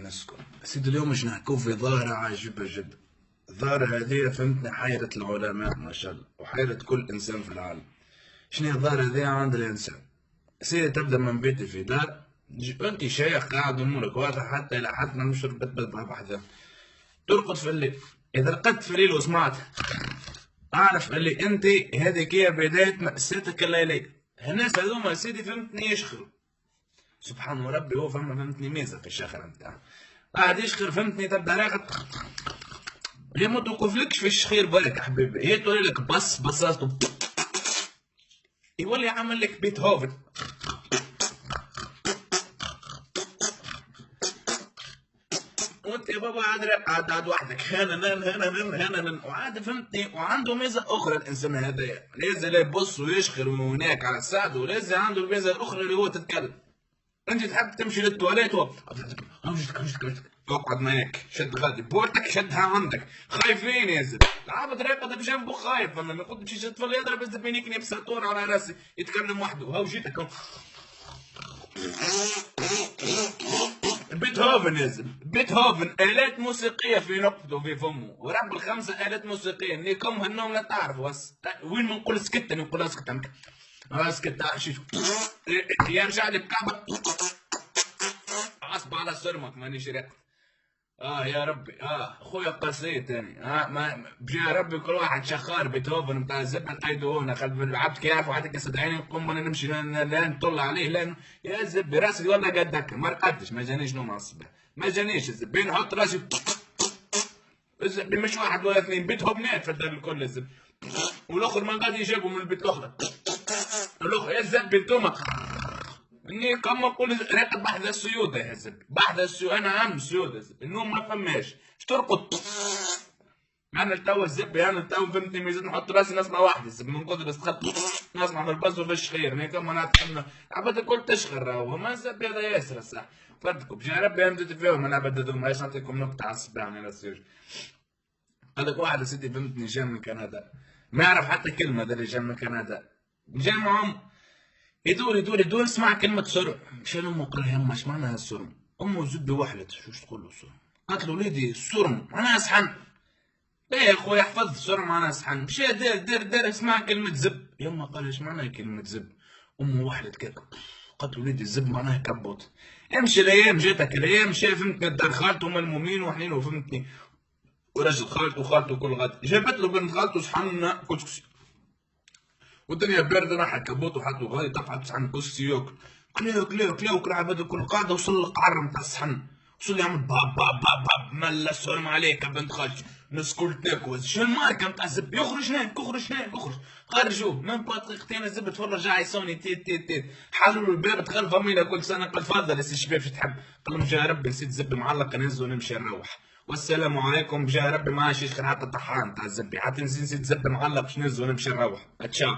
نسكن سيدي. اليوم مش نحكوا في ظاهرة عجيبة جدا. الظاهرة هذه فهمتني حيرة العلماء ما شاء الله وحيرة كل إنسان في العالم. شنو هي الظاهرة هذه عند الإنسان؟ سيدي تبدأ من بيتي في دار، أنت شيخ قاعد أمورك واضحة حتى إلى حد ما نشرب بتبت بحذا، ترقد في الليل. إذا رقدت في الليل وسمعت، أعرف اللي أنت هذيك هي بداية مأساتك الليلية. الناس هذوما سيدي فهمتني يشخروا، سبحان ربي هو فهمتني ميزة في الشخر نتاعه. قاعد يشخر فهمتني، تبدا راقد، هي ما توقفلكش في الشخير بالك حبيبي، هي تقول لك بص بصاته، يولي عامل لك بيتهوفن. وانت يا بابا قاعد وحدك هنا وعاد فهمتني. وعنده ميزه اخرى الانسان هذا، لازم يبص ويشخر من هناك على السعد، ولازم عنده الميزه الاخرى اللي هو تتكلم. انت تحب تمشي للتواليت تقعد معاك، شد غادي بورتك شدها عندك، خايفين يا زلمه. العبد راقد بجنبه خايف، انا ما كنتش يطفل يضرب الزبينيك بساطور على راسي يتكلم وحده. هاو جيتك بيتهوفن يا زلمه، بيتهوفن آلات موسيقية في نقطه وفي فمه، ورب الخمسة آلات موسيقية نيكم هالنوم لا تعرف. بس وين ما نقول سكت نقول اسكت انك اسكت شوف يرجع لي بكعبة عصب على سرمك مانيش راقد. يا ربي اخويا قصيت يعني ما بجي يا ربي كل واحد شخار بيتهوفن بتاع الزبده قيدونا خلف العبد كيف وحدك يستدعيني نقوم انا نمشي لا نطل عليه لانه يا زبي راسي والله قدك ما رقدتش، ما جانيش نوم على الصبح، ما جانيش الزبي نحط راسي الزبي مش واحد ولا اثنين، بيتهوفنات في الدار الكل الزبي، والاخر ما غادي يجيبوا من البيت الاخرى. الاخر يا زبي انتوما اني كما نقول راقد بحذا السيودة يا زلمه، بحذا السيودة انا عم السيودة النوم ما فماش، اش ترقد؟ انا التو الزبي، انا التو فهمتني ميزان نحط راسي نسمع واحد الزبي من قدر استخدم نسمع في البز وفي الشخير، هني كما نتحمل عبد الكل تشخر راهو ما الزبي هذا ياسر الصح. فدكم بجي ربي يمدد فيهم انا بددهم. هاي نعطيكم نكته على الصباح على السير. هذاك واحد سيدي فهمتني جا من كندا، ما يعرف حتى كلمه ذا اللي جا من كندا، جا معهم يدور يسمع كلمة سرم. مشى لأمه قال لها يما اش معناها السرم؟ أمه زبي وحلت شوش تقول له السرم؟ قالت له وليدي السرم معناها سحن. لا يا خويا احفظ السرم معناها سحن. مشى دار يسمع كلمة زب. يما قال ايش معناها كلمة زب؟ أمه وحلت كده، قالت له وليدي الزب معناها كبوت. امشي الأيام جاتك الأيام، مشى فهمتني دار خالته ملمومين وحنين وفهمتني، ورجل خالته وخالته كل غد جابت له بنت خالته صحن كسكسي، والدنيا باردة راح كبوت وحطوا غادي طفحت صحن كسكسي ياكل. كلاو كل عباد كل قاعدة وصل القعر نتاع الصحن، وصل يعمل باب باب باب باب ملا السلام عليك يا بنت خالتي الناس كل تاكل. شو الماركة نتاع الزب؟ يخرج هناك اخرج هناك اخرج. خرجوه من بعد دقيقتين الزب تفرج جاي يسوني تيت تيت تيت، حلوا له الباب دخل فمينا كل سنة قال تفضل يا سي الشباب شو تحب؟ قال لهم جا ربي نسيت زب معلق نهزه ونمشي نروح. والسلام عليكم. جا ربي ما عادش يشخر حتى الطحان تاع الزبي، حتى نسيت زب معلق باش نهزه ونمشي نروح. اتشاو.